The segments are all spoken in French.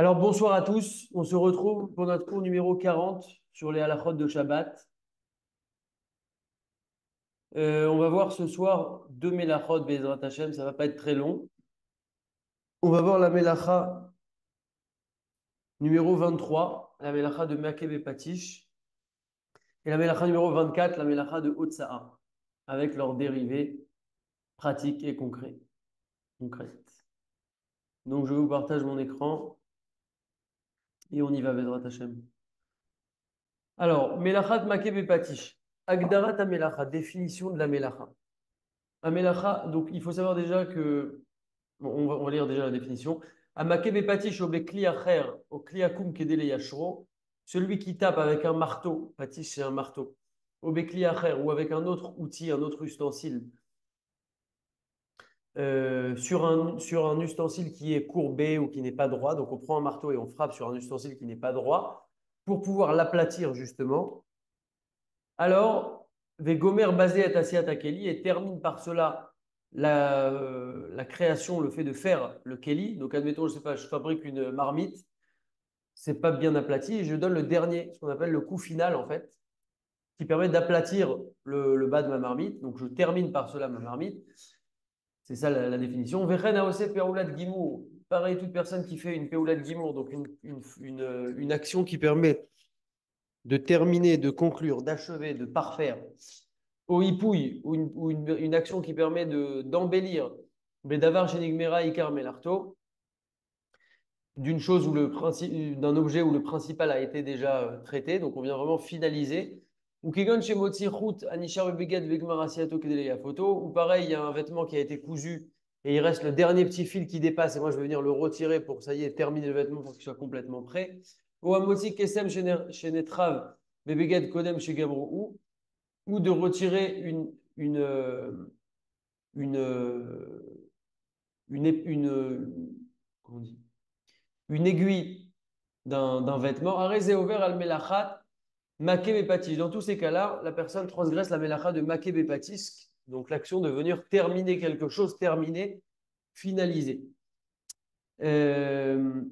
Alors bonsoir à tous, on se retrouve pour notre cours numéro 40 sur les halachot de Shabbat. On va voir ce soir deux mélachot Bezrat Hashem, ça va pas être très long. On va voir la mélacha numéro 23, la mélacha de Makeb et Patish, et la mélacha numéro 24, la mélacha de Otsa'a, avec leurs dérivés pratiques et concrètes. Donc je vous partage mon écran et on y va Bezrat Hashem. Alors, mélachat Makeb et Patish. Agdarat melacha, définition de la mélacha. Amelacha, donc il faut savoir déjà que, bon, on va lire déjà la définition. Amakebe patish obekli acher, au kliakum kedele yashro, celui qui tape avec un marteau, patish c'est un marteau, obekli acher, ou avec un autre outil, un autre ustensile, sur un ustensile qui est courbé ou qui n'est pas droit. Donc on prend un marteau et on frappe sur un ustensile qui n'est pas droit pour pouvoir l'aplatir justement. Alors, Vegomer basé à Tassiat Akeli et termine par cela la création, le fait de faire le Keli. Donc, admettons, je sais pas, je fabrique une marmite, c'est pas bien aplati, et je donne le dernier, ce qu'on appelle le coup final, en fait, qui permet d'aplatir le bas de ma marmite. Donc, je termine par cela ma marmite. C'est ça la définition. Vechen aose peoulat gimour. Pareil, toute personne qui fait une peoulat gimour, donc une action qui permet de terminer, de conclure, d'achever, de parfaire, au hipouille, ou une action qui permet d'embellir, Bedavar Shenigmera Ikar Melarto, d'une chose ou d'un objet où le principal a été déjà traité, donc on vient vraiment finaliser. Ou Kegon Shemotzi Chut Anishar Beged Vegmar Asiato Kedeleya Photo, ou pareil, il y a un vêtement qui a été cousu et il reste le dernier petit fil qui dépasse, et moi je vais venir le retirer pour, ça y est, terminer le vêtement pour qu'il soit complètement prêt. Ou Amotzi Kesem Shenetrav Bebeged Kodem Shegabrou, ou de retirer une, comment on dit, une aiguille d'un vêtement. Arezé ouvert al melachat, maké bepatis. Dans tous ces cas-là, la personne transgresse la melacha de maké bepatis, donc l'action de venir terminer quelque chose, terminer, finaliser.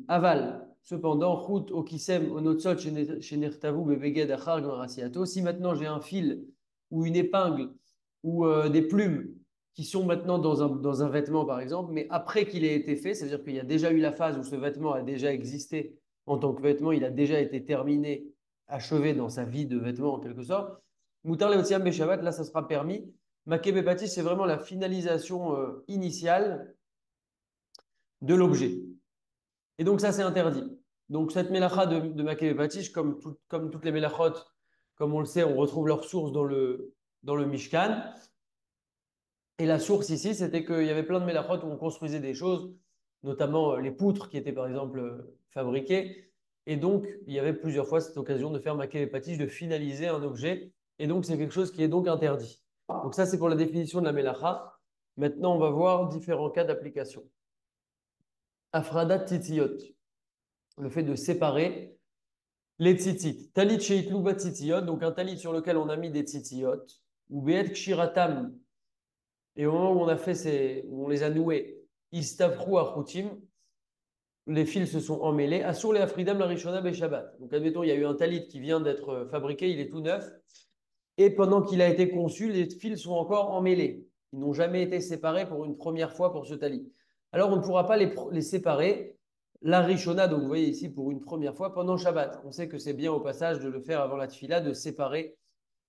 Aval. Cependant, chut okisem onotsot shenertavu bebeged achar gmarasiato. Si maintenant j'ai un fil ou une épingle ou des plumes qui sont maintenant dans un vêtement, par exemple, mais après qu'il ait été fait, c'est-à-dire qu'il y a déjà eu la phase où ce vêtement a déjà existé en tant que vêtement, il a déjà été terminé, achevé dans sa vie de vêtement en quelque sorte. Moutar leotiam beshavat, là, ça sera permis. Makébépatis, c'est vraiment la finalisation initiale de l'objet. Et donc, ça, c'est interdit. Donc, cette mélacha de Makeh Batish, comme toutes les mélachot, comme on le sait, on retrouve leur source dans le Mishkan. Et la source ici, c'était qu'il y avait plein de mélachot où on construisait des choses, notamment les poutres qui étaient, par exemple, fabriquées. Et donc, il y avait plusieurs fois cette occasion de faire Makeh Batish, de finaliser un objet. Et donc, c'est quelque chose qui est donc interdit. Donc, ça, c'est pour la définition de la mélacha. Maintenant, on va voir différents cas d'application. Afradat titiyot, le fait de séparer les tzitzit. Talit sheitlouba tzitiyot, donc un talit sur lequel on a mis des tzitiyot, ou beet kshiratam, et au moment où où on les a noués, istavru achutim, les fils se sont emmêlés. Assur les afridam la rishona be Shabbat. Donc admettons, il y a eu un talit qui vient d'être fabriqué, il est tout neuf, et pendant qu'il a été conçu, les fils sont encore emmêlés. Ils n'ont jamais été séparés pour une première fois pour ce talit. Alors on ne pourra pas les séparer. La Rishona, donc vous voyez ici pour une première fois pendant Shabbat. On sait que c'est bien au passage de le faire avant la tfila, de séparer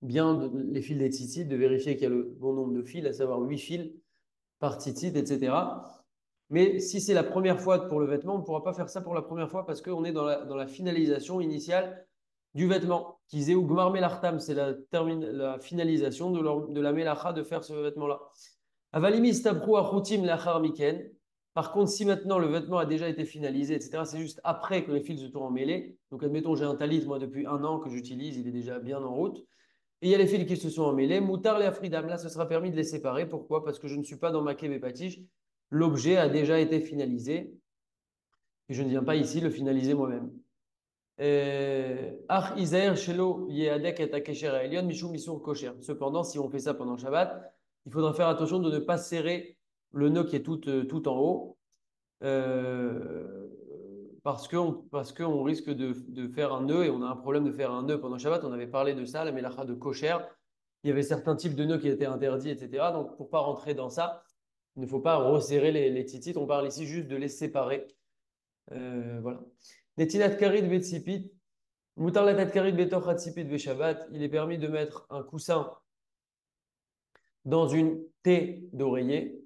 bien les fils des tzitzit, de vérifier qu'il y a le bon nombre de fils, à savoir 8 fils par tzitzit, etc. Mais si c'est la première fois pour le vêtement, on ne pourra pas faire ça pour la première fois parce qu'on est dans la finalisation initiale du vêtement. Kizé ou gmar melartam, c'est la finalisation de la melacha de faire ce vêtement-là. Avalimi stabru achutim lachar miken. Par contre, si maintenant le vêtement a déjà été finalisé, etc., c'est juste après que les fils se sont emmêlés. Donc, admettons, j'ai un talit, moi, depuis 1 an que j'utilise, il est déjà bien en route. Et il y a les fils qui se sont emmêlés. Moutar les afridam, là, ce sera permis de les séparer. Pourquoi? Parce que je ne suis pas dans ma et patiche. L'objet a déjà été finalisé et je ne viens pas ici le finaliser moi-même. Cependant, si on fait ça pendant Shabbat, il faudra faire attention de ne pas serrer le nœud qui est tout en haut. Euh, parce qu'on risque de faire un nœud et on a un problème de faire un nœud pendant Shabbat. On avait parlé de ça, la mélacha de kosher. Il y avait certains types de nœuds qui étaient interdits, etc. Donc, pour pas rentrer dans ça, il ne faut pas resserrer les tzitzit. On parle ici juste de les séparer. Voilà. Netilat karid betzipit. Mutar la karid betoch hatzipit ve Shabbat. Il est permis de mettre un coussin dans une thé d'oreiller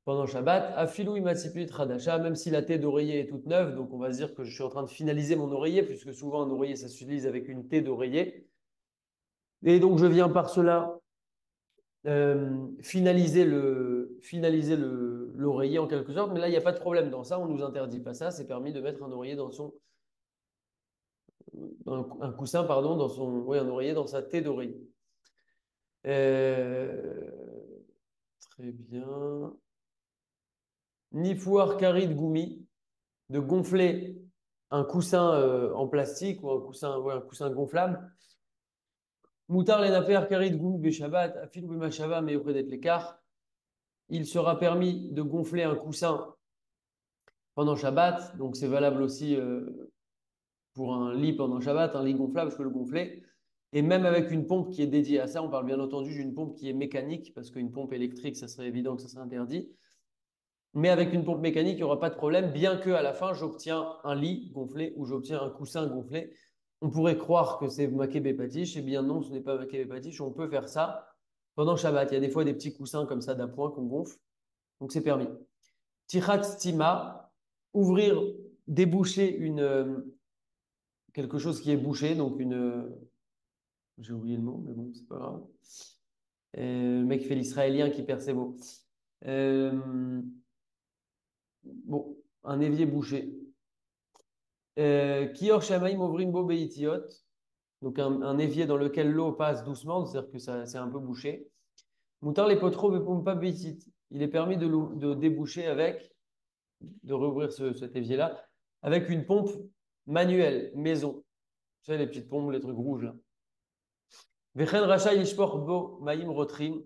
pendant Shabbat, afilou imatsiput radasha, même si la thé d'oreiller est toute neuve, donc on va se dire que je suis en train de finaliser mon oreiller, puisque souvent un oreiller, ça s'utilise avec une thé d'oreiller. Et donc je viens par cela finaliser l'oreiller en quelque sorte, mais là, il n'y a pas de problème dans ça, on ne nous interdit pas ça, c'est permis de mettre un oreiller dans son, un coussin, pardon, dans son, oui, un oreiller dans sa thé d'oreiller. Euh, Très bien. Nifouar karid goumi, de gonfler un coussin en plastique ou un coussin gonflable. Moutar les nafer karid goumi beshabbat, afil bemashava mais auprès d'être l'écart. Il sera permis de gonfler un coussin pendant Shabbat, donc c'est valable aussi pour un lit pendant Shabbat, un lit gonflable, je peux le gonfler. Et même avec une pompe qui est dédiée à ça, on parle bien entendu d'une pompe qui est mécanique, parce qu'une pompe électrique, ça serait évident que ça serait interdit. Mais avec une pompe mécanique, il n'y aura pas de problème, bien qu'à la fin, j'obtiens un lit gonflé ou j'obtiens un coussin gonflé. On pourrait croire que c'est Makébé Patish, eh bien non, ce n'est pas Makébé Patish, on peut faire ça pendant Shabbat. Il y a des fois des petits coussins comme ça d'appoint qu'on gonfle, donc c'est permis. Tichat Stima, ouvrir, déboucher quelque chose qui est bouché, donc j'ai oublié le nom, mais bon, c'est pas grave. Le mec fait l'israélien qui perd ses mots. Euh, bon, un évier bouché. Kior Shamaim Ovrim Bo Beitiot, donc un évier dans lequel l'eau passe doucement, c'est-à-dire que ça, c'est un peu bouché. Moutar les potro Bepompa Beitit. Il est permis de déboucher avec, de rouvrir cet évier-là, avec une pompe manuelle, maison. Tu sais, les petites pompes, les trucs rouges là. Vechen Racha Yishpor Bo Maim Rotrim.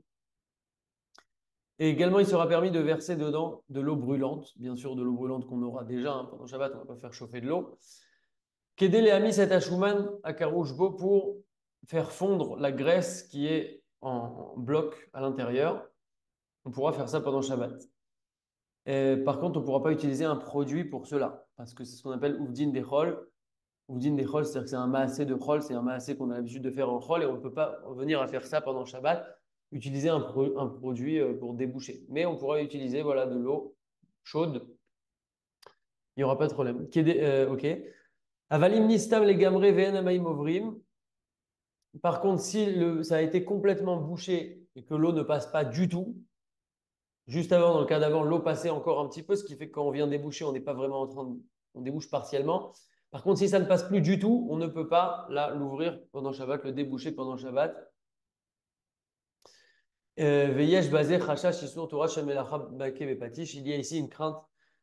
Et également, il sera permis de verser dedans de l'eau brûlante, bien sûr de l'eau brûlante qu'on aura déjà hein, pendant Shabbat, on ne va pas faire chauffer de l'eau. Kedele a mis cet Ashuman à Karouchbo pour faire fondre la graisse qui est en bloc à l'intérieur. On pourra faire ça pendant Shabbat. Par contre, on ne pourra pas utiliser un produit pour cela, parce que c'est ce qu'on appelle Ouvdin des Chol. Ouvdin des Chol, c'est-à-dire que c'est un maassé de Chol, c'est un maassé qu'on a l'habitude de faire en Chol, et on ne peut pas revenir à faire ça pendant Shabbat, utiliser un produit pour déboucher. Mais on pourra utiliser voilà, de l'eau chaude, il n'y aura pas de problème. Ok. Avalim nistam les gamre ve'en amaim ovrim. Par contre, si ça a été complètement bouché et que l'eau ne passe pas du tout, juste avant, dans le cas d'avant, l'eau passait encore un petit peu, ce qui fait que quand on vient déboucher, on n'est pas vraiment en train de, on débouche partiellement. Par contre, si ça ne passe plus du tout, on ne peut pas là l'ouvrir pendant Shabbat, le déboucher pendant Shabbat. Veyesh basé chachash isur Torah shel melacha bake bepatish. Il y a ici une crainte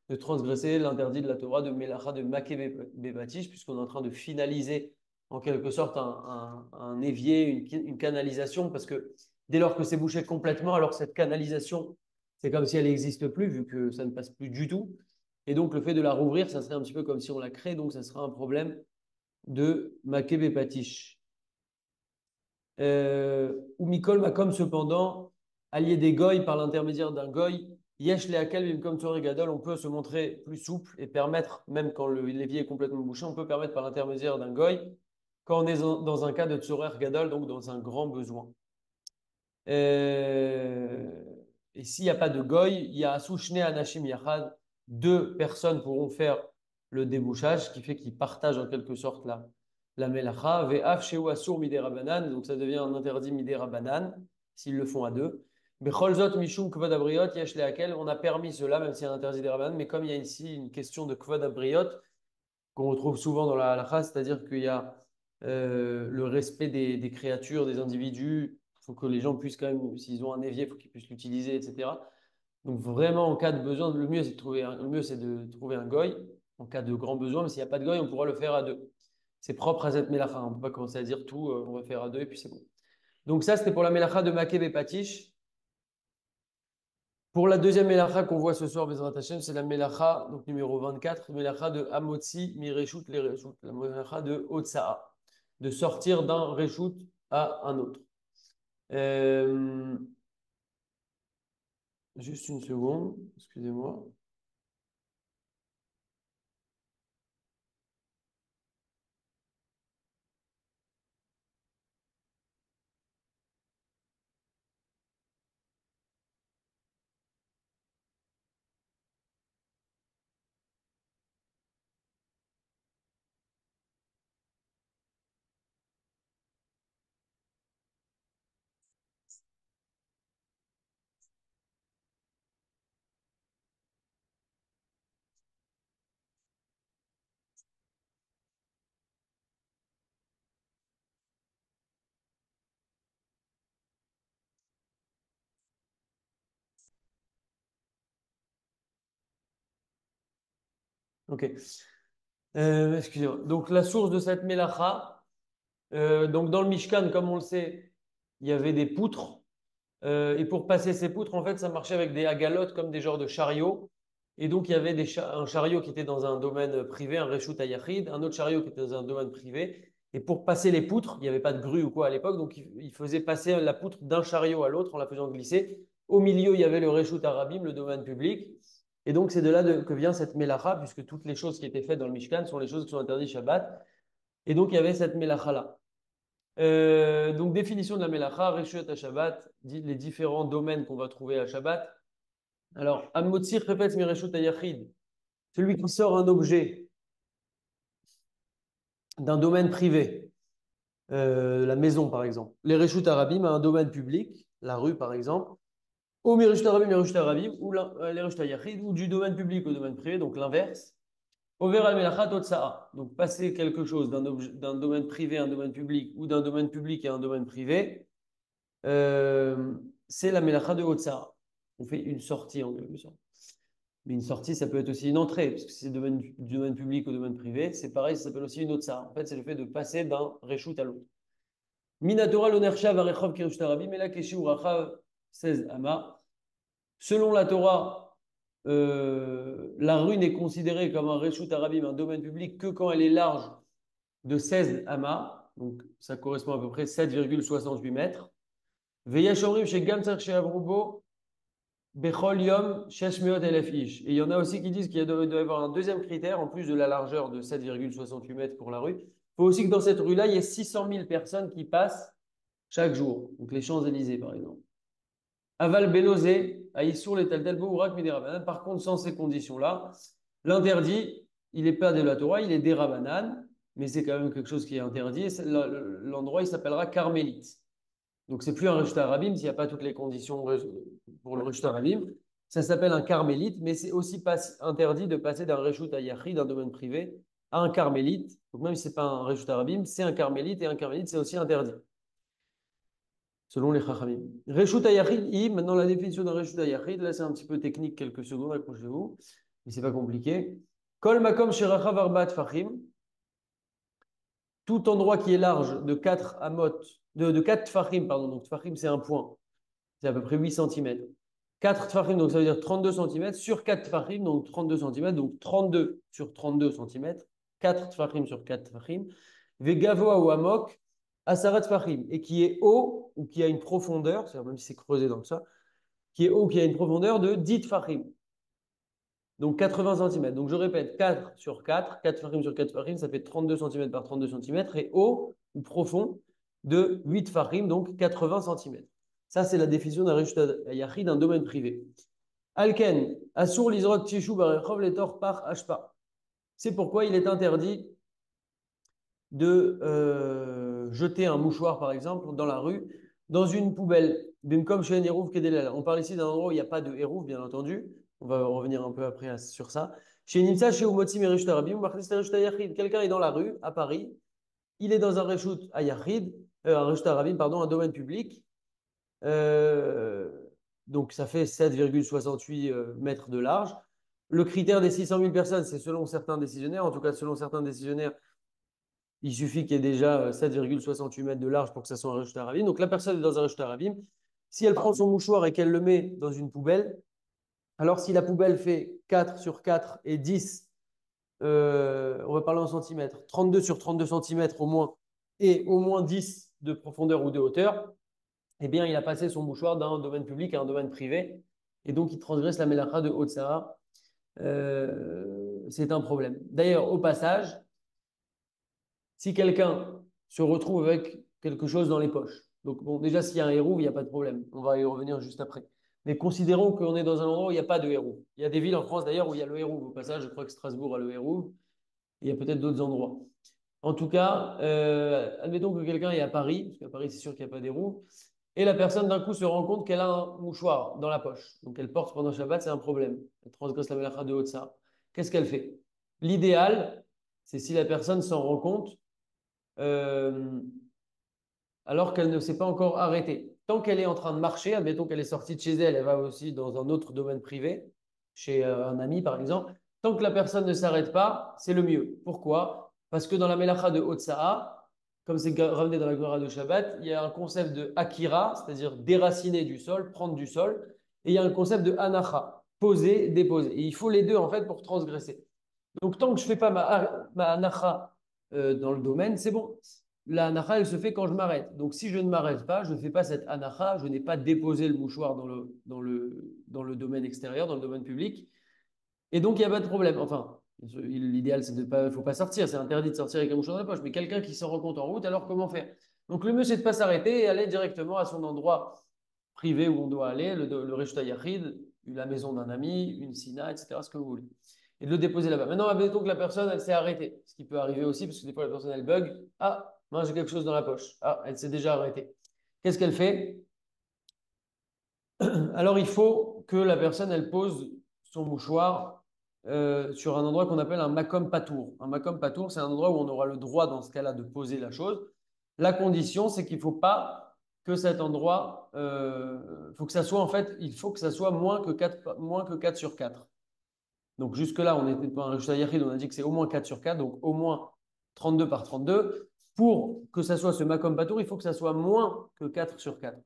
de transgresser l'interdit de la Torah de melacha de make bepatish, puisqu'on est en train de finaliser en quelque sorte un évier, une canalisation, parce que dès lors que c'est bouché complètement, alors cette canalisation, c'est comme si elle n'existe plus, vu que ça ne passe plus du tout. Et donc le fait de la rouvrir, ça serait un petit peu comme si on la crée, donc ça sera un problème de make bepatish. Ou Mikol Makom, cependant, allié des goy par l'intermédiaire d'un goy, Yesh Leakel comme Torah Gadol, on peut se montrer plus souple et permettre, même quand l'évier est complètement bouché, on peut permettre par l'intermédiaire d'un goy, quand on est dans un cas de Tzorer Gadol, donc dans un grand besoin. Euh, et s'il n'y a pas de goy, il y a Souchne Anashim Yachad, deux personnes pourront faire le débouchage, ce qui fait qu'ils partagent en quelque sorte la melacha. Ve'af sheu asur midei rabanan, donc ça devient un interdit midei rabanan, s'ils le font à deux. Becholzot mishum kvod abriot yesh leakel, on a permis cela, même s'il y a un interdit des rabanan, mais comme il y a ici une question de kvod abriot, qu'on retrouve souvent dans la halakha, c'est-à-dire qu'il y a le respect des créatures, des individus. Il faut que les gens puissent quand même, s'ils ont un évier, il faut qu'ils puissent l'utiliser, etc. Donc vraiment, en cas de besoin, le mieux, c'est de trouver un goy, en cas de grand besoin, mais s'il n'y a pas de goy, on pourra le faire à deux. C'est propre à cette mélacha. On ne peut pas commencer à dire tout, on va faire à deux et puis c'est bon. Donc ça, c'était pour la mélacha de Makeb et Patish. Pour la deuxième mélacha qu'on voit ce soir, Bezrat Hashem, c'est la mélacha, donc numéro 24, mélacha de Hamotzi, Mireshut, les Reshut, la mélacha de Otsa'a, de sortir d'un Reshut à un autre. Euh, juste une seconde, excusez-moi. Ok. Excusez-moi. Donc, la source de cette mélacha, donc dans le Mishkan, comme on le sait, il y avait des poutres. Et pour passer ces poutres, en fait, ça marchait avec des agalotes comme des genres de chariots. Et donc, il y avait un chariot qui était dans un domaine privé, un Reshut Hayachid, un autre chariot qui était dans un domaine privé. Et pour passer les poutres, il n'y avait pas de grue ou quoi à l'époque, donc il faisait passer la poutre d'un chariot à l'autre en la faisant glisser. Au milieu, il y avait le Reshut Arabim, le domaine public. Et donc, c'est de là que vient cette mélacha, puisque toutes les choses qui étaient faites dans le Mishkan sont les choses qui sont interdites Shabbat. Et donc, il y avait cette mélacha-là. Donc, définition de la Melacha, Reshut à Shabbat, dit les différents domaines qu'on va trouver à Shabbat. Alors, Amotsir répète Mireshut Yachid, celui qui sort un objet d'un domaine privé, la maison par exemple. Les Reshut Arabim a un domaine public, la rue par exemple, ou Mireshut Arabim, ou les Reshut Yachid, ou du domaine public au domaine privé, donc l'inverse. Over al Melacha Totsa'a, donc passer quelque chose d'un domaine privé à un domaine public, ou d'un domaine public à un domaine privé. C'est la mélacha de Otsa. On fait une sortie en quelque sorte. Mais une sortie, ça peut être aussi une entrée, parce que si c'est du domaine public au domaine privé, c'est pareil, ça s'appelle aussi une Otsa. En fait, c'est le fait de passer d'un Reshut à l'autre. Minatora l'onershav arechov kirush tarabim, et la keshu rachav 16 ama. Selon la Torah, la rue n'est considérée comme un Reshut arabim, un domaine public, que quand elle est large de 16 amas. Donc, ça correspond à peu près 7,68 mètres. Veyesh omrim chez Gamsach chez Avrubo, Bechol Yom, Shesh Meot Elef Ish. Et il y en a aussi qui disent qu'il doit y avoir un deuxième critère, en plus de la largeur de 7,68 mètres pour la rue. Il faut aussi que dans cette rue-là, il y ait 600 000 personnes qui passent chaque jour. Donc les Champs-Élysées, par exemple. Aval Belozé, Aïssour, les Taltelbo, Ourak, Miderabanan. Par contre, sans ces conditions-là, l'interdit, il n'est pas de la Torah, il est des Rabanan, mais c'est quand même quelque chose qui est interdit. L'endroit, il s'appellera Carmélite. Donc, c'est plus un Reshut Arabim s'il n'y a pas toutes les conditions pour le Reshut Arabim. Ça s'appelle un carmélite, mais c'est aussi pas interdit de passer d'un Reshut à Yachid, d'un domaine privé, à un carmélite. Donc, même si ce n'est pas un Reshut Arabim, c'est un carmélite, et un carmélite, c'est aussi interdit, selon les Chachamim. Reshut à Yachid, maintenant la définition d'un Reshut à Yachid, là c'est un petit peu technique, quelques secondes, accrochez-vous, mais c'est pas compliqué. Kol makom sherachav arbat fachim, tout endroit qui est large de 4 amot, de 4 tfachim, pardon, donc tfachim c'est un point. C'est à peu près 8 cm. 4 tfachim, donc ça veut dire 32 cm sur 4 tfachim, donc 32 cm, donc 32 sur 32 cm. 4 tfachim sur 4 tfachim. Vegavoa ou amok, asarat tfachim, et qui est haut ou qui a une profondeur, c'est-à-dire même si c'est creusé dans ça, qui est haut, qui a une profondeur de 10 tfachim. Donc 80 cm. Donc je répète, 4 sur 4, 4 tfachim sur 4 tfachim, ça fait 32 cm par 32 cm, et haut ou profond de 8 tfachim, donc 80 cm. Ça, c'est la définition d'un Reshut Yachid, d'un domaine privé. Alken, Asur Lizrot Tishou Barechov Letor par Ashpa. C'est pourquoi il est interdit de jeter un mouchoir, par exemple, dans la rue, dans une poubelle. Bimkom Shen Hérouv Kedelal. On parle ici d'un endroit où il n'y a pas de Hérouv, bien entendu. On va revenir un peu après sur ça. Chez Nimsa, chez Umotzi Mereshut Arabim, quelqu'un est dans la rue, à Paris. Il est dans un Reshut Yachid, un Reshut Arabim, pardon, un domaine public. Euh, donc, ça fait 7,68 mètres de large. Le critère des 600 000 personnes, c'est selon certains décisionnaires. En tout cas, selon certains décisionnaires, il suffit qu'il y ait déjà 7,68 mètres de large pour que ça soit un Reshut Arabim. Donc, la personne est dans un Reshut Arabim. Si elle prend son mouchoir et qu'elle le met dans une poubelle, Alors, si la poubelle fait 4 sur 4 et 10, on va parler en centimètres, 32 sur 32 centimètres au moins, et au moins 10 de profondeur ou de hauteur, eh bien, il a passé son mouchoir d'un domaine public à un domaine privé, et donc il transgresse la mélacha de Hotsara. C'est un problème. D'ailleurs, au passage, si quelqu'un se retrouve avec quelque chose dans les poches, donc bon, déjà s'il y a un héros, il n'y a pas de problème. On va y revenir juste après. Mais considérons qu'on est dans un endroit où il n'y a pas de héros. Il y a des villes en France d'ailleurs où il y a le héros. Au passage, je crois que Strasbourg a le héros. Il y a peut-être d'autres endroits. En tout cas, admettons que quelqu'un est à Paris, parce qu'à Paris, c'est sûr qu'il n'y a pas des roues, et la personne d'un coup se rend compte qu'elle a un mouchoir dans la poche. Donc elle porte pendant Shabbat, c'est un problème. Elle transgresse la mélacha de Hotsa. Qu'est-ce qu'elle fait? L'idéal, c'est si la personne s'en rend compte euh, alors qu'elle ne s'est pas encore arrêtée. Tant qu'elle est en train de marcher, admettons qu'elle est sortie de chez elle, elle va aussi dans un autre domaine privé, chez un ami par exemple. Tant que la personne ne s'arrête pas, c'est le mieux. Pourquoi? Parce que dans la Melacha de Otsa'a, comme c'est ramené dans la Gemara de Shabbat, il y a un concept de Akira, c'est-à-dire déraciner du sol, prendre du sol, et il y a un concept de Anacha, poser, déposer. Et il faut les deux en fait pour transgresser. Donc tant que je ne fais pas ma Anacha dans le domaine, c'est bon. La anacha, elle se fait quand je m'arrête. Donc, si je ne m'arrête pas, je ne fais pas cette anacha, je n'ai pas déposé le mouchoir dans le domaine extérieur, dans le domaine public. Et donc, il n'y a pas de problème. Enfin, l'idéal, c'est de pas, faut pas sortir. C'est interdit de sortir avec un mouchoir dans la poche. Mais quelqu'un qui s'en rend compte en route, alors comment faire? Donc, le mieux, c'est de ne pas s'arrêter et aller directement à son endroit privé où on doit aller, le Reshta Yachid, la maison d'un ami, une sina, etc., ce que vous voulez. Et de le déposer là-bas. Maintenant, admettons que la personne, elle s'est arrêtée. Ce qui peut arriver aussi, parce que des fois, la personne, elle bug. Ah, moi, j'ai quelque chose dans la poche. Ah, elle s'est déjà arrêtée. Qu'est-ce qu'elle fait? Alors, il faut que la personne, elle pose son mouchoir sur un endroit qu'on appelle un makom patour. Un makom patour, c'est un endroit où on aura le droit, dans ce cas-là, de poser la chose. La condition, c'est qu'il ne faut pas que cet endroit, faut que ça soit, en fait, il faut que ça soit moins que 4 sur 4. Donc, jusque-là, on était pas un Rishta Yachid, on a dit que c'est au moins 4 sur 4, donc au moins 32 par 32. Pour que ça soit ce makom patour, il faut que ça soit moins que 4 sur 4.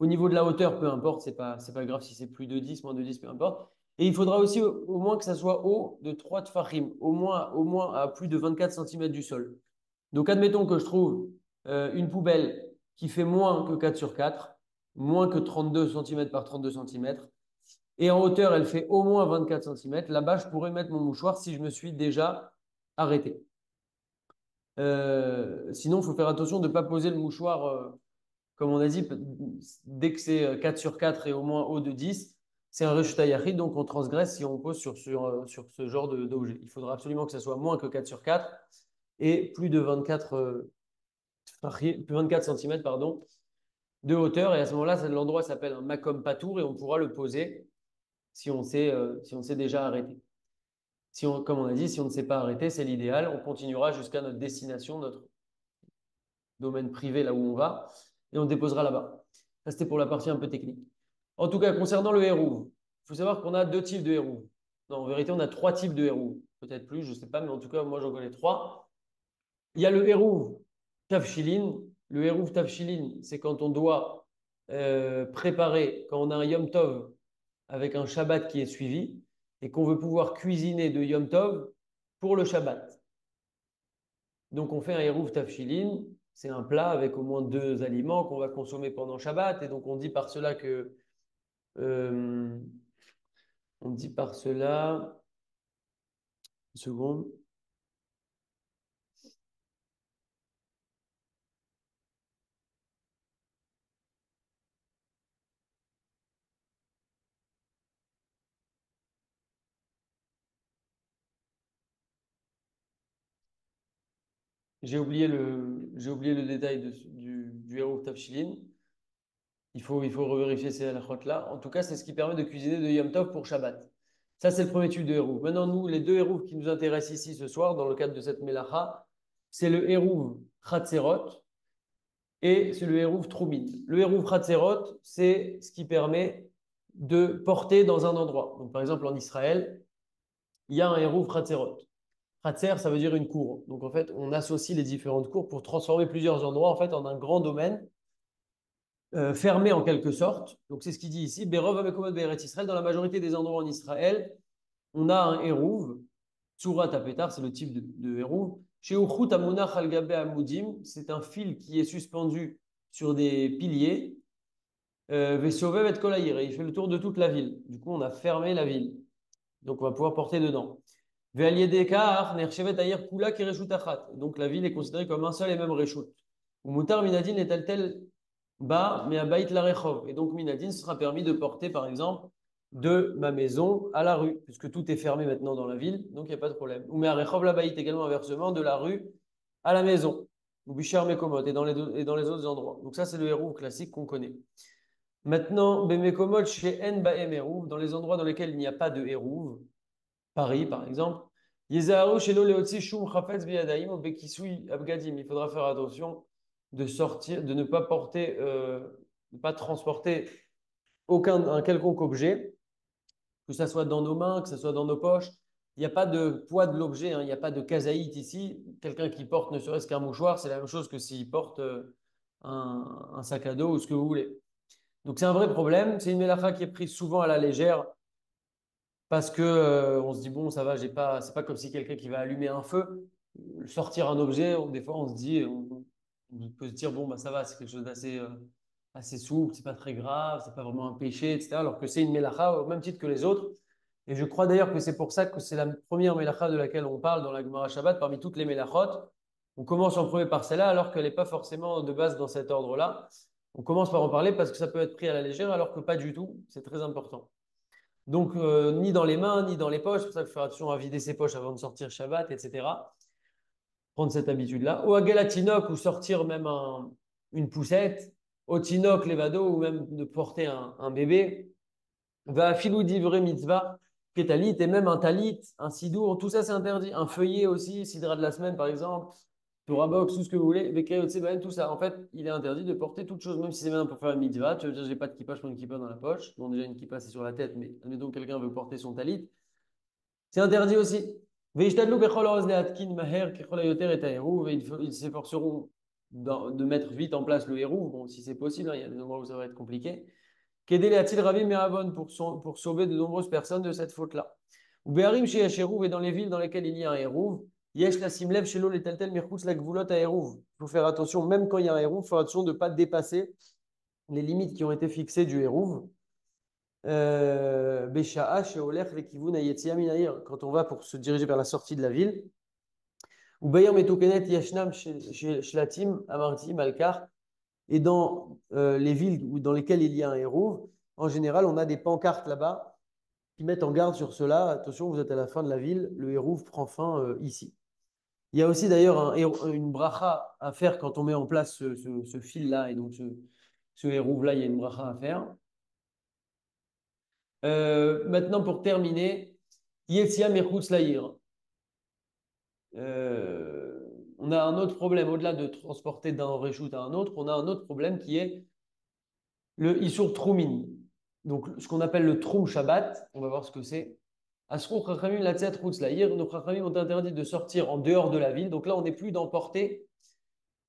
Au niveau de la hauteur, peu importe, c'est pas grave si c'est plus de 10, moins de 10, peu importe. Et il faudra aussi au moins que ça soit haut de 3 tfachim, au moins à plus de 24 centimètres du sol. Donc, admettons que je trouve une poubelle qui fait moins que 4 sur 4, moins que 32 centimètres par 32 centimètres, et en hauteur, elle fait au moins 24 centimètres. Là-bas, je pourrais mettre mon mouchoir si je me suis déjà arrêté. Sinon, il faut faire attention de ne pas poser le mouchoir comme on a dit, dès que c'est 4 sur 4 et au moins haut de 10, c'est un rechuta yachid, donc on transgresse si on pose sur ce genre d'objet. Il faudra absolument que ça soit moins que 4 sur 4 et plus de 24, plus 24 cm pardon, de hauteur. Et à ce moment-là, l'endroit s'appelle un makom patour et on pourra le poser si on s'est déjà arrêté. Comme on a dit, si on ne s'est pas arrêté, c'est l'idéal. On continuera jusqu'à notre destination, notre domaine privé, là où on va, et on déposera là-bas. Ça, c'était pour la partie un peu technique. En tout cas, concernant le héros, il faut savoir qu'on a deux types de héros. Non, en vérité, on a trois types de héros. Peut-être plus, je ne sais pas, mais en tout cas, moi, j'en connais trois. Il y a le héros Tafshilin. Le héros Tafshilin, c'est quand on doit préparer, quand on a un Yom Tov avec un Shabbat qui est suivi et qu'on veut pouvoir cuisiner de Yom Tov pour le Shabbat. Donc, on fait un Hérouf Tafshilin. C'est un plat avec au moins deux aliments qu'on va consommer pendant Shabbat. Et donc, on dit par cela que. euh, on dit par cela. Une seconde. J'ai oublié le détail du Hérouf Tafshilin. Il faut revérifier ces halachot-là. En tout cas, c'est ce qui permet de cuisiner de Yom Tov pour Shabbat. Ça, c'est le premier type de hérouv. Maintenant, nous, les deux hérouves qui nous intéressent ici ce soir, dans le cadre de cette mélacha, c'est le hérouv Chatzerot et c'est le Hérouf Troubin. Le Hérouf Chatzerot, c'est ce qui permet de porter dans un endroit. Donc, par exemple, en Israël, il y a un Hérouf Chatzerot. Chatzer, ça veut dire une cour. Donc, en fait, on associe les différentes cours pour transformer plusieurs endroits en fait en un grand domaine fermé en quelque sorte. Donc c'est ce qu'il dit ici. Berov Amekomot Be'eretz Israël, dans la majorité des endroits en Israël, on a un hérouv. Tsurat Tapetar, c'est le type de hérouv. Chez Uchut Amunach Al Gabe Amudim, c'est un fil qui est suspendu sur des piliers. Vesovev et Kolaïr, et il fait le tour de toute la ville. Du coup, on a fermé la ville. Donc on va pouvoir porter dedans. Ve'aliedekar Nerchevet Ayer Kula Kereshut Achat. Donc la ville est considérée comme un seul et même reshut. Ou Mutar Minadin est tel Ba, mais Abaït la Rechov. Et donc, Minadine sera permis de porter, par exemple, de ma maison à la rue, puisque tout est fermé maintenant dans la ville, donc il n'y a pas de problème. Ou mais à Rechov la Baït également inversement, de la rue à la maison. Ou Bichar Mekomot, et dans les autres endroits. Donc, ça, c'est le héros classique qu'on connaît. Maintenant, Bemekomot chez En Baem Hérouv, dans les endroits dans lesquels il n'y a pas de hérouv, Paris par exemple, Yezaharu Shelo Leotzi Shum Chafetz Biyadaim ou Bekisui Abgadim. Il faudra faire attention de sortir, de ne pas porter, ne pas transporter un quelconque objet, que ça soit dans nos mains, que ça soit dans nos poches. Il n'y a pas de poids de l'objet, hein, il n'y a pas de kazaït ici. Quelqu'un qui porte ne serait-ce qu'un mouchoir, c'est la même chose que s'il porte un sac à dos ou ce que vous voulez. Donc c'est un vrai problème. C'est une mélacha qui est prise souvent à la légère parce que on se dit bon ça va, j'ai pas, c'est pas comme si quelqu'un qui va allumer un feu, sortir un objet, des fois on se dit, on peut se dire bon bah ça va, c'est quelque chose d'assez assez souple, c'est pas très grave, c'est pas vraiment un péché, etc. Alors que c'est une mélacha au même titre que les autres. Et je crois d'ailleurs que c'est pour ça que c'est la première mélacha de laquelle on parle dans la Gemara Shabbat parmi toutes les mélachot. On commence en premier par celle-là alors qu'elle n'est pas forcément de base dans cet ordre-là. On commence par en parler parce que ça peut être pris à la légère alors que pas du tout. C'est très important. Donc, ni dans les mains, ni dans les poches. C'est pour ça qu'il faut faire attention à vider ses poches avant de sortir Shabbat, etc. Prendre cette habitude-là. Ou à Galatinok, ou sortir même une poussette. Au Tinok, levado, ou même de porter un bébé. Va filou d'ivre mitzvah, kétalit, et même un talit, un sidour, tout ça c'est interdit. Un feuillet aussi, sidra de la semaine par exemple. Torah box, tout ce que vous voulez, Bekayot Sebaen, tout ça. En fait, il est interdit de porter toute chose, même si c'est même pour faire une mitzvah. Tu veux dire, j'ai pas de kippa, je prends une kippa dans la poche. Bon, déjà, une kippa, c'est sur la tête, mais admettons que quelqu'un veut porter son talit. C'est interdit aussi. Veishtadlou bechol oz lehatkin maher kechol hayoter et haérouv. Et ils s'efforceront de mettre vite en place le hérouv. Bon, si c'est possible, hein, il y a des endroits où ça va être compliqué. Qu'aider les Atil Ravi Meravon pour sauver de nombreuses personnes de cette faute-là. Ou Beharim chez Yashérouv et dans les villes dans lesquelles il y a un hérouv, Yesh la Simlev chez l'eau les Teltel Mirkous la Gvoulot à hérouv. Il faut faire attention, même quand il y a un hérouv, il faut faire attention de ne pas dépasser les limites qui ont été fixées du hérouv. Besha'a chez Olech les Kivun Ayetzia Minaïr, quand on va pour se diriger vers la sortie de la ville. Ou Bayam et Tokenet Yashnam Shlatim Amarti Malkar. Et dans les villes dans lesquelles il y a un hérouv, en général, on a des pancartes là-bas qui mettent en garde sur cela. Attention, vous êtes à la fin de la ville, le hérouv prend fin ici. Il y a aussi d'ailleurs une bracha à faire quand on met en place ce fil-là. Et donc, ce hérouv-là, il y a une bracha à faire. Maintenant, pour terminer, Yetzia Merchutz Laïr. On a un autre problème, au-delà de transporter d'un reshoot à un autre, on a un autre problème qui est le Isur Troumin. Donc, ce qu'on appelle le Troum Shabbat, on va voir ce que c'est. Asrou Chachamim Latziat Routz Laïr, nos Chachamim ont interdit de sortir en dehors de la ville. Donc là, on n'est plus d'emporter,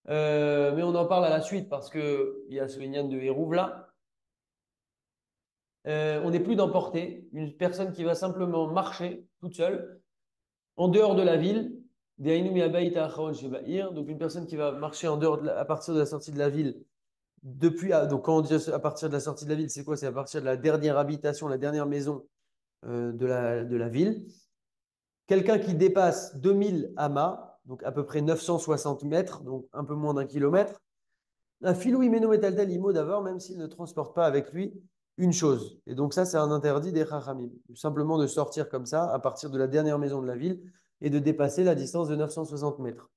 mais on en parle à la suite parce qu'il y a ce Inyan de Hérouv là. On n'est plus d'emporter une personne qui va simplement marcher toute seule en dehors de la ville. Donc une personne qui va marcher en dehors à partir de la sortie de la ville. Donc quand on dit à partir de la sortie de la ville, c'est quoi? C'est à partir de la dernière habitation, la dernière maison de la ville. Quelqu'un qui dépasse 2000 amas, donc à peu près 960 mètres, donc un peu moins d'un kilomètre, un filou imeno metaltel imo d'abord, même s'il ne transporte pas avec lui une chose. Et donc ça, c'est un interdit des chachamim. Simplement de sortir comme ça, à partir de la dernière maison de la ville, et de dépasser la distance de 960 mètres.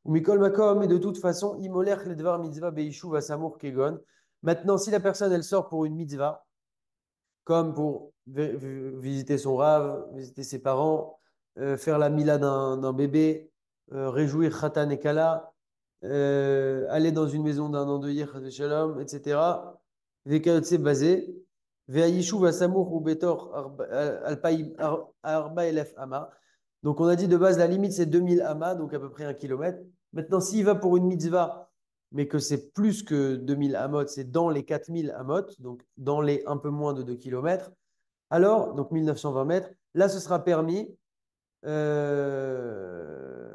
Ou mikol makom, et de toute façon, imolech ledvar mitzvah beishuv asamour kegon. Maintenant, si la personne, elle sort pour une mitzvah, comme pour visiter son rave, visiter ses parents, faire la mila d'un bébé, réjouir Khatan et Kala, aller dans une maison d'un endeuillé, Chas Shalom, etc. Vekayotse basé, Veayishuv Asamour ou Betor Alpaïm Arba Elef Ama. Donc on a dit de base la limite c'est 2000 amas, donc à peu près un kilomètre. Maintenant, s'il va pour une mitzvah mais que c'est plus que 2000 amot, c'est dans les 4000 amot, donc dans les un peu moins de 2 kilomètres, alors, donc 1920 mètres, là, ce sera permis. euh,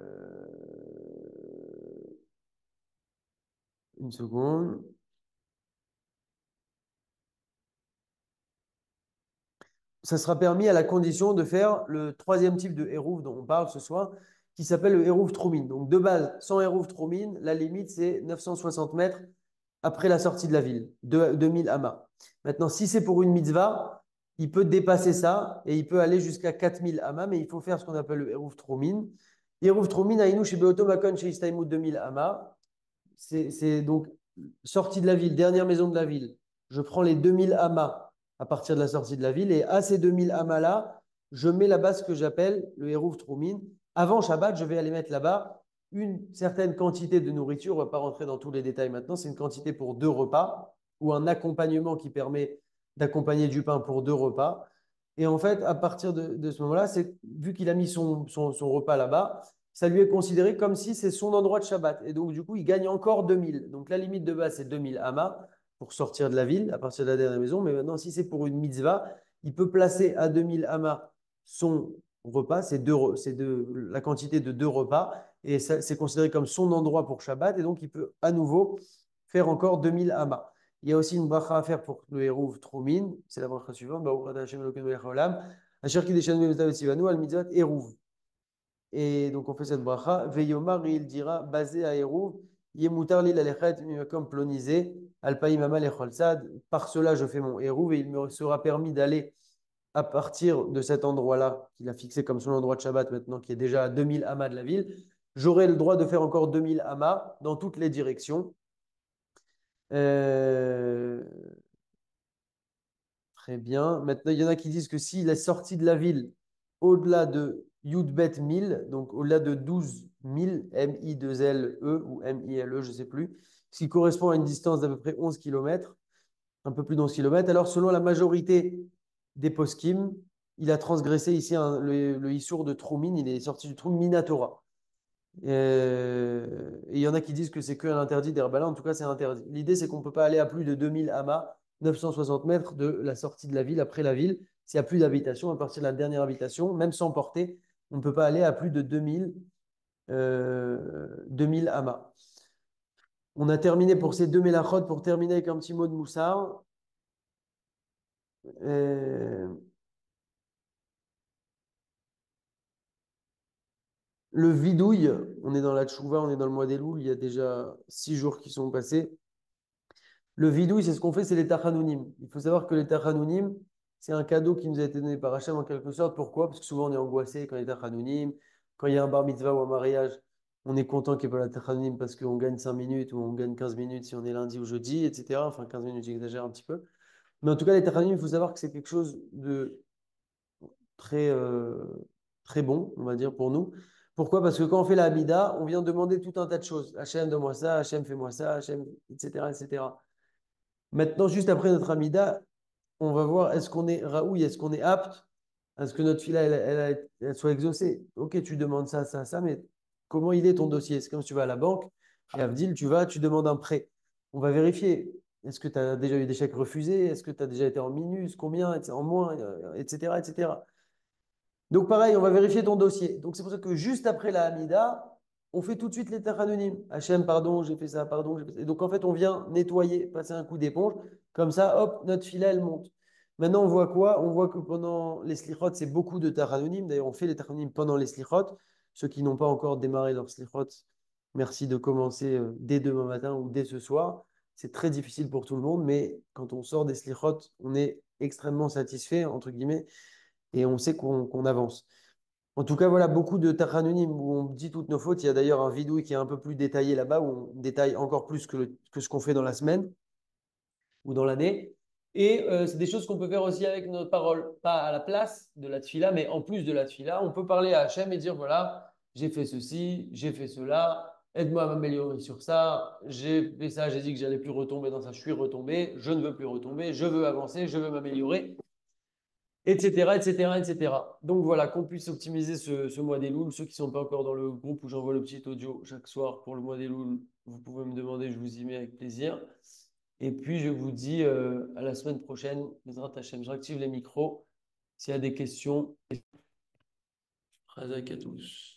une seconde. Ça sera permis à la condition de faire le troisième type de hérouf dont on parle ce soir, qui s'appelle le hérouf Troumine. Donc de base, sans hérouf Troumine, la limite c'est 960 mètres après la sortie de la ville, 2000 amas. Maintenant, si c'est pour une mitzvah, il peut dépasser ça et il peut aller jusqu'à 4000 amas, mais il faut faire ce qu'on appelle le hérouf Troumine. Hérouf Troumine, Aïnou, chez Beotomakon, chez Istaïmout 2000 amas. C'est donc sortie de la ville, dernière maison de la ville. Je prends les 2000 amas à partir de la sortie de la ville et à ces 2000 amas-là, je mets là-bas ce que j'appelle le Hérouf Troumine. Avant Shabbat, je vais aller mettre là-bas une certaine quantité de nourriture. On ne va pas rentrer dans tous les détails maintenant. C'est une quantité pour 2 repas ou un accompagnement qui permet d'accompagner du pain pour 2 repas. Et en fait, à partir de ce moment-là, vu qu'il a mis son repas là-bas, ça lui est considéré comme si c'est son endroit de Shabbat. Et donc, du coup, il gagne encore 2000. Donc, la limite de base, c'est 2000 amas pour sortir de la ville, à partir de la dernière maison. Mais maintenant, si c'est pour une mitzvah, il peut placer à 2000 amas son repas, la quantité de 2 repas. Et ça, c'est considéré comme son endroit pour Shabbat. Et donc, il peut à nouveau faire encore 2000 amas. Il y a aussi une bracha à faire pour le Hérouv Troumine. C'est la bracha suivante. Baruch Hashem Elokeinu melech haolam. Asher kideshanu mitzvot tzivanu al mitzvot Hérouv. Et donc, on fait cette bracha. Veyomar, il dira, basé à Hérouv, Yemutar li lalechet mimakom plonisé, alpaïmama lecholzad. Par cela, je fais mon Hérouv et il me sera permis d'aller à partir de cet endroit-là, qu'il a fixé comme son endroit de Shabbat maintenant, qui est déjà à 2000 amas de la ville. J'aurai le droit de faire encore 2000 amas dans toutes les directions. Euh, Très bien. Maintenant, il y en a qui disent que s'il est sorti de la ville au-delà de Yudbet 1000, donc au-delà de 12 000, M-I-2-L-E ou M-I-L-E, je ne sais plus, ce qui correspond à une distance d'à peu près 11 km, un peu plus d'11 km. Alors, selon la majorité des poskim, il a transgressé ici le Issour de Troumine, il est sorti du Troum Minatora. Et il y en a qui disent que c'est qu'un interdit d'Herbala, en tout cas c'est interdit. L'idée c'est qu'on ne peut pas aller à plus de 2000 amas, 960 mètres de la sortie de la ville, après la ville, s'il n'y a plus d'habitation, à partir de la dernière habitation, même sans portée, on ne peut pas aller à plus de 2000 amas. On a terminé pour ces 2 mélachot, pour terminer avec un petit mot de Moussard. Euh, le vidouille, on est dans la tchouva, on est dans le mois des loups, il y a déjà 6 jours qui sont passés. Le vidouille, c'est ce qu'on fait, c'est les tachanounim. Il faut savoir que les tachanounim, c'est un cadeau qui nous a été donné par Hachem en quelque sorte. Pourquoi? Parce que souvent on est angoissé quand il y a tachanounim. Quand il y a un bar mitzvah ou un mariage, on est content qu'il n'y ait pas la tachanounim parce qu'on gagne 5 minutes ou on gagne 15 minutes si on est lundi ou jeudi, etc. Enfin, 15 minutes, j'exagère un petit peu. Mais en tout cas, les tachanounim, il faut savoir que c'est quelque chose de très, très bon, on va dire, pour nous. Pourquoi? Parce que quand on fait la Hamida, on vient demander tout un tas de choses. Hachem, donne-moi ça, Hachem, fais-moi ça, Hachem, etc., etc. Maintenant, juste après notre Amida, on va voir est-ce qu'on est Raoui, est-ce qu'on est apte à ce que notre fille elle soit exaucée. Ok, tu demandes ça, ça, ça, mais comment il est ton dossier? C'est comme si tu vas à la banque et Avdil, tu demandes un prêt. On va vérifier. Est-ce que tu as déjà eu des chèques refusés? Est-ce que tu as déjà été en minus? Combien? En moins? Etc., etc. Donc, pareil, on va vérifier ton dossier. Donc, c'est pour ça que juste après la Hamida, on fait tout de suite les terres anonymes. Hachem, pardon, j'ai fait ça, pardon, j'ai fait ça. Et donc, en fait, on vient nettoyer, passer un coup d'éponge. Comme ça, hop, notre filet, elle monte. Maintenant, on voit quoi? On voit que pendant les slichot, c'est beaucoup de terres anonymes. D'ailleurs, on fait les terres anonymes pendant les slichot. Ceux qui n'ont pas encore démarré leur slichot, merci de commencer dès demain matin ou dès ce soir. C'est très difficile pour tout le monde, mais quand on sort des slichot, on est extrêmement satisfait, entre guillemets, et on sait qu'on avance. En tout cas, voilà, beaucoup de tâches anonymes où on dit toutes nos fautes. Il y a d'ailleurs un vidéo qui est un peu plus détaillé là-bas, où on détaille encore plus que ce qu'on fait dans la semaine ou dans l'année. Et c'est des choses qu'on peut faire aussi avec notre parole, pas à la place de la tfila, mais en plus de la tfila. On peut parler à Hachem et dire, voilà, j'ai fait ceci, j'ai fait cela, aide-moi à m'améliorer sur ça, j'ai fait ça, j'ai dit que j'allais plus retomber dans ça, je suis retombé, je ne veux plus retomber, je veux avancer, je veux m'améliorer. etc., etc., etc. Donc voilà, qu'on puisse optimiser ce mois des Louls. Ceux qui ne sont pas encore dans le groupe où j'envoie le petit audio chaque soir pour le mois des Louls, vous pouvez me demander, je vous y mets avec plaisir. Et puis, je vous dis à la semaine prochaine. Bezrat Hachem, je réactive les micros. S'il y a des questions, Razak à tous.